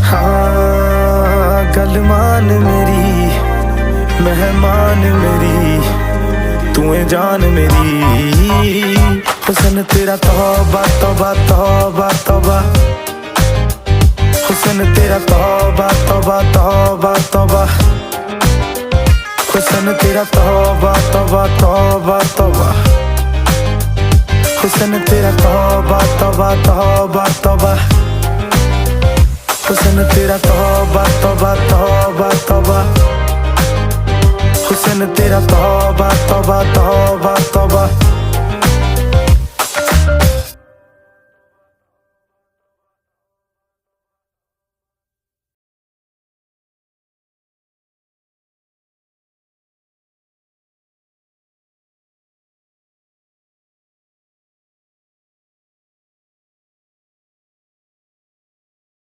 हाँ गल मान मेरी मेहमान मेरी तू है जान मेरी। हुस्न तेरा तौबा तौबा तौबा तौबा, हुस्न तेरा तौबा तौबा तौबा तौबा, हुस्न तेरा तौबा तौबा तौबा तौबा, हुस्न तेरा तौबा तौबा तौबा तौबा, हुस्न तेरा तौबा तौबा तौबा तौबा, हुस्न तेरा तौबा तौबा तौबा तौबा।